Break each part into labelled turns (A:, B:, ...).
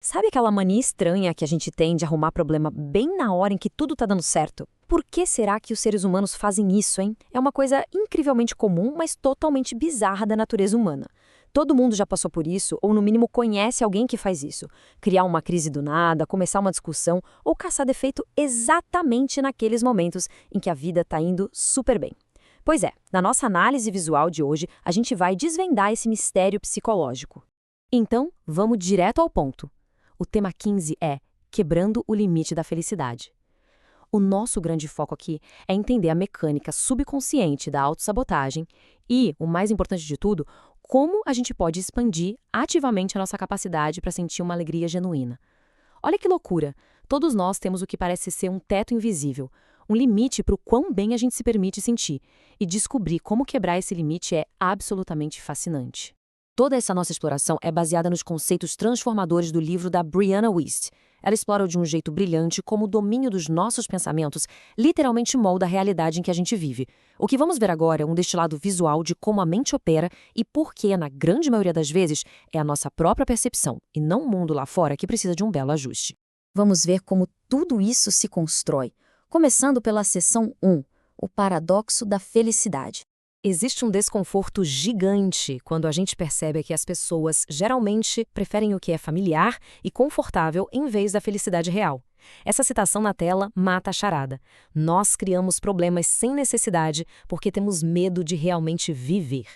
A: Sabe aquela mania estranha que a gente tem de arrumar problema bem na hora em que tudo tá dando certo? Por que será que os seres humanos fazem isso, hein? É uma coisa incrivelmente comum, mas totalmente bizarra da natureza humana. Todo mundo já passou por isso, ou no mínimo conhece alguém que faz isso. Criar uma crise do nada, começar uma discussão ou caçar defeito exatamente naqueles momentos em que a vida tá indo super bem. Pois é, na nossa análise visual de hoje, a gente vai desvendar esse mistério psicológico. Então, vamos direto ao ponto. O tema 15 é Quebrando o Limite da Felicidade. O nosso grande foco aqui é entender a mecânica subconsciente da autossabotagem e, o mais importante de tudo, como a gente pode expandir ativamente a nossa capacidade para sentir uma alegria genuína. Olha que loucura! Todos nós temos o que parece ser um teto invisível, um limite para o quão bem a gente se permite sentir, e descobrir como quebrar esse limite é absolutamente fascinante. Toda essa nossa exploração é baseada nos conceitos transformadores do livro da Brianna Wiest. Ela explora de um jeito brilhante como o domínio dos nossos pensamentos literalmente molda a realidade em que a gente vive. O que vamos ver agora é um destilado visual de como a mente opera e por que, na grande maioria das vezes, é a nossa própria percepção e não o mundo lá fora que precisa de um belo ajuste. Vamos ver como tudo isso se constrói, começando pela seção 1, o paradoxo da felicidade. Existe um desconforto gigante quando a gente percebe que as pessoas geralmente preferem o que é familiar e confortável em vez da felicidade real. Essa citação na tela mata a charada. Nós criamos problemas sem necessidade porque temos medo de realmente viver.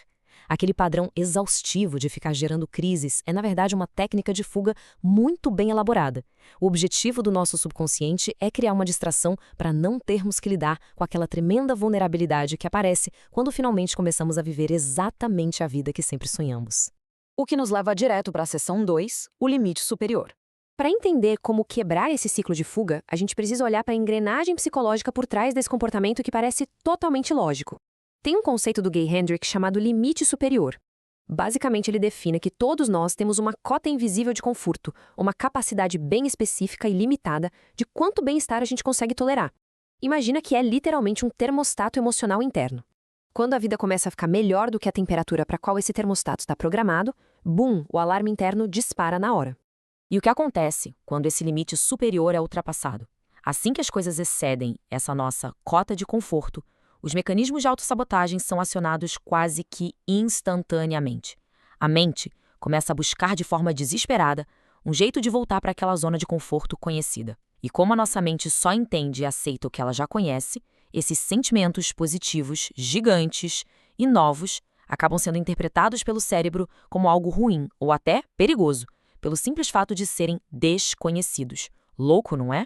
A: Aquele padrão exaustivo de ficar gerando crises é, na verdade, uma técnica de fuga muito bem elaborada. O objetivo do nosso subconsciente é criar uma distração para não termos que lidar com aquela tremenda vulnerabilidade que aparece quando finalmente começamos a viver exatamente a vida que sempre sonhamos. O que nos leva direto para a seção 2, o limite superior. Para entender como quebrar esse ciclo de fuga, a gente precisa olhar para a engrenagem psicológica por trás desse comportamento que parece totalmente lógico. Tem um conceito do Gay Hendricks chamado limite superior. Basicamente, ele define que todos nós temos uma cota invisível de conforto, uma capacidade bem específica e limitada de quanto bem-estar a gente consegue tolerar. Imagina que é literalmente um termostato emocional interno. Quando a vida começa a ficar melhor do que a temperatura para a qual esse termostato está programado, bum, o alarme interno dispara na hora. E o que acontece quando esse limite superior é ultrapassado? Assim que as coisas excedem essa nossa cota de conforto, os mecanismos de autossabotagem são acionados quase que instantaneamente. A mente começa a buscar de forma desesperada um jeito de voltar para aquela zona de conforto conhecida. E como a nossa mente só entende e aceita o que ela já conhece, esses sentimentos positivos, gigantes e novos acabam sendo interpretados pelo cérebro como algo ruim ou até perigoso, pelo simples fato de serem desconhecidos. Louco, não é?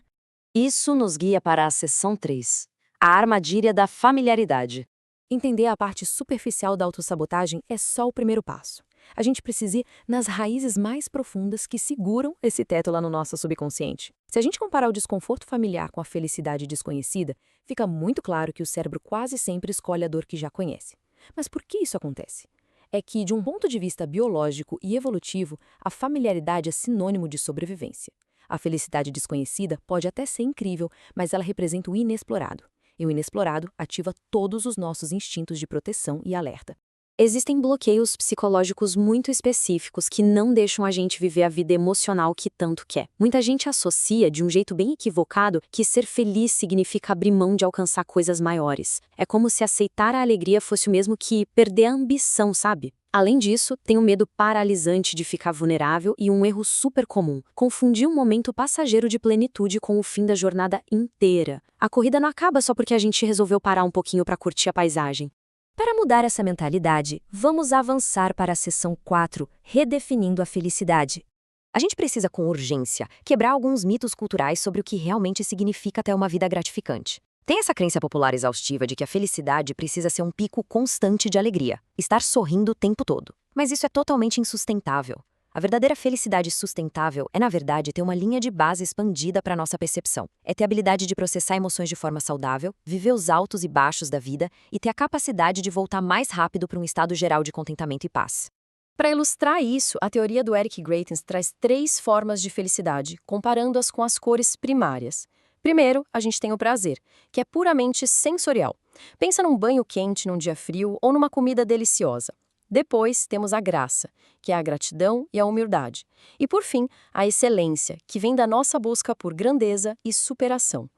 A: Isso nos guia para a seção 3. A armadilha da familiaridade. Entender a parte superficial da autossabotagem é só o primeiro passo. A gente precisa ir nas raízes mais profundas que seguram esse teto lá no nosso subconsciente. Se a gente comparar o desconforto familiar com a felicidade desconhecida, fica muito claro que o cérebro quase sempre escolhe a dor que já conhece. Mas por que isso acontece? É que, de um ponto de vista biológico e evolutivo, a familiaridade é sinônimo de sobrevivência. A felicidade desconhecida pode até ser incrível, mas ela representa o inexplorado. E o inexplorado ativa todos os nossos instintos de proteção e alerta. Existem bloqueios psicológicos muito específicos que não deixam a gente viver a vida emocional que tanto quer. Muita gente associa, de um jeito bem equivocado, que ser feliz significa abrir mão de alcançar coisas maiores. É como se aceitar a alegria fosse o mesmo que perder a ambição, sabe? Além disso, tem o medo paralisante de ficar vulnerável e um erro super comum: confundir um momento passageiro de plenitude com o fim da jornada inteira. A corrida não acaba só porque a gente resolveu parar um pouquinho para curtir a paisagem. Para mudar essa mentalidade, vamos avançar para a seção 4, redefinindo a felicidade. A gente precisa, com urgência, quebrar alguns mitos culturais sobre o que realmente significa ter uma vida gratificante. Tem essa crença popular exaustiva de que a felicidade precisa ser um pico constante de alegria, estar sorrindo o tempo todo. Mas isso é totalmente insustentável. A verdadeira felicidade sustentável é, na verdade, ter uma linha de base expandida para a nossa percepção. É ter a habilidade de processar emoções de forma saudável, viver os altos e baixos da vida e ter a capacidade de voltar mais rápido para um estado geral de contentamento e paz. Para ilustrar isso, a teoria do Eric Greitens traz 3 formas de felicidade, comparando-as com as cores primárias. Primeiro, a gente tem o prazer, que é puramente sensorial. Pensa num banho quente num dia frio ou numa comida deliciosa.
B: Depois temos a graça, que é a gratidão e a humildade. E por fim, a excelência, que vem da nossa busca por grandeza e superação.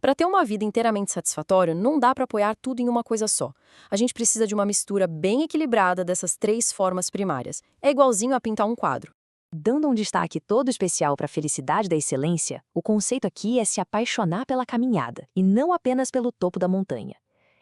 B: Para ter uma vida inteiramente satisfatória, não dá para apoiar tudo em uma coisa só. A gente precisa de uma mistura bem equilibrada dessas três formas primárias. É igualzinho a pintar um quadro.
A: Dando um destaque todo especial para a felicidade da excelência, o conceito aqui é se apaixonar pela caminhada, e não apenas pelo topo da montanha.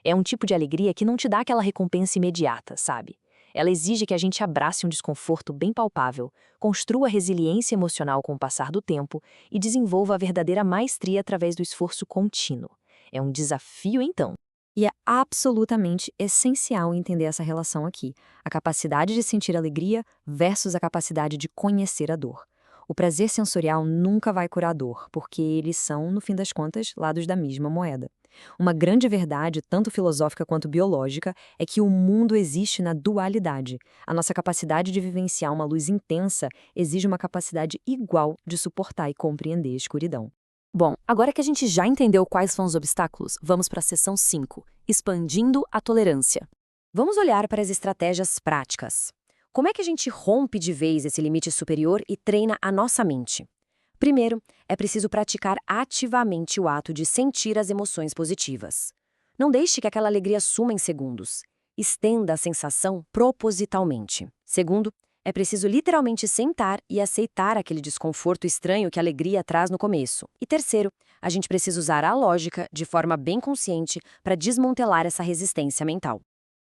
A: É um tipo de alegria que não te dá aquela recompensa imediata, sabe? Ela exige que a gente abrace um desconforto bem palpável, construa resiliência emocional com o passar do tempo e desenvolva a verdadeira maestria através do esforço contínuo. É um desafio, então. E é absolutamente essencial entender essa relação aqui, a capacidade de sentir alegria versus a capacidade de conhecer a dor. O prazer sensorial nunca vai curar a dor, porque eles são, no fim das contas, lados da mesma moeda. Uma grande verdade, tanto filosófica quanto biológica, é que o mundo existe na dualidade. A nossa capacidade de vivenciar uma luz intensa exige uma capacidade igual de suportar e compreender a escuridão. Bom, agora que a gente já entendeu quais são os obstáculos, vamos para a seção 5, expandindo a tolerância. Vamos olhar para as estratégias práticas. Como é que a gente rompe de vez esse limite superior e treina a nossa mente? Primeiro, é preciso praticar ativamente o ato de sentir as emoções positivas. Não deixe que aquela alegria suma em segundos. Estenda a sensação propositalmente. Segundo, é preciso literalmente sentar e aceitar aquele desconforto estranho que a alegria traz no começo. E terceiro, a gente precisa usar a lógica de forma bem consciente para desmantelar essa resistência mental.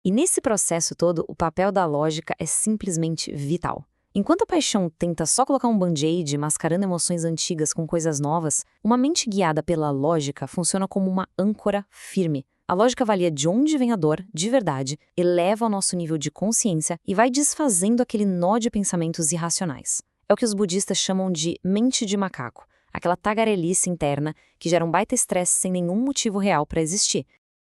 A: E nesse processo todo, o papel da lógica é simplesmente vital. Enquanto a paixão tenta só colocar um band-aid mascarando emoções antigas com coisas novas, uma mente guiada pela lógica funciona como uma âncora firme. A lógica avalia de onde vem a dor, de verdade, eleva o nosso nível de consciência e vai desfazendo aquele nó de pensamentos irracionais. É o que os budistas chamam de mente de macaco, aquela tagarelice interna que gera um baita estresse sem nenhum motivo real para existir.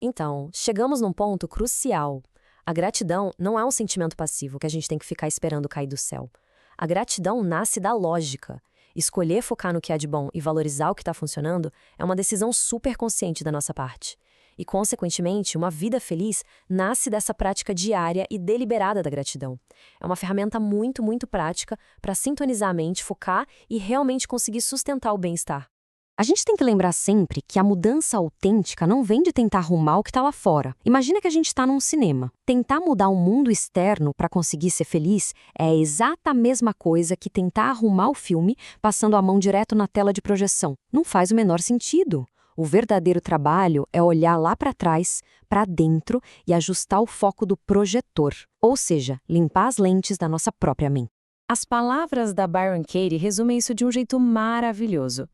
A: Então, chegamos num ponto crucial. A gratidão não é um sentimento passivo que a gente tem que ficar esperando cair do céu. A gratidão nasce da lógica. Escolher focar no que há de bom e valorizar o que está funcionando é uma decisão super consciente da nossa parte. E, consequentemente, uma vida feliz nasce dessa prática diária e deliberada da gratidão. É uma ferramenta muito, muito prática para sintonizar a mente, focar e realmente conseguir sustentar o bem-estar. A gente tem que lembrar sempre que a mudança autêntica não vem de tentar arrumar o que está lá fora. Imagina que a gente está num cinema. Tentar mudar o mundo externo para conseguir ser feliz é a exata mesma coisa que tentar arrumar o filme passando a mão direto na tela de projeção. Não faz o menor sentido. O verdadeiro trabalho é olhar lá para trás, para dentro e ajustar o foco do projetor, ou seja, limpar as lentes da nossa própria mente. As palavras da Byron Katie resumem isso de um jeito maravilhoso.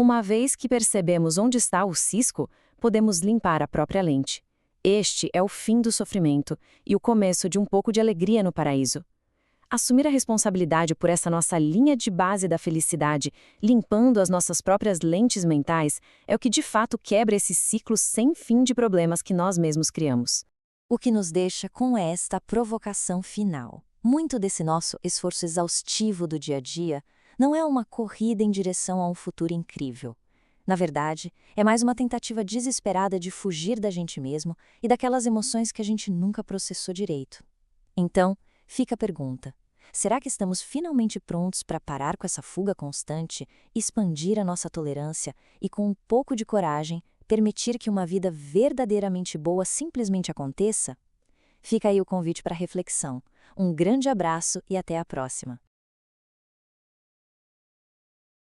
A: Uma vez que percebemos onde está o cisco, podemos limpar a própria lente. Este é o fim do sofrimento e o começo de um pouco de alegria no paraíso. Assumir a responsabilidade por essa nossa linha de base da felicidade, limpando as nossas próprias lentes mentais, é o que de fato quebra esse ciclo sem fim de problemas que nós mesmos criamos. O que nos deixa com esta provocação final. Muito desse nosso esforço exaustivo do dia a dia não é uma corrida em direção a um futuro incrível. Na verdade, é mais uma tentativa desesperada de fugir da gente mesmo e daquelas emoções que a gente nunca processou direito. Então, fica a pergunta: será que estamos finalmente prontos para parar com essa fuga constante, expandir a nossa tolerância e, com um pouco de coragem, permitir que uma vida verdadeiramente boa simplesmente aconteça? Fica aí o convite para reflexão. Um grande abraço e até a próxima!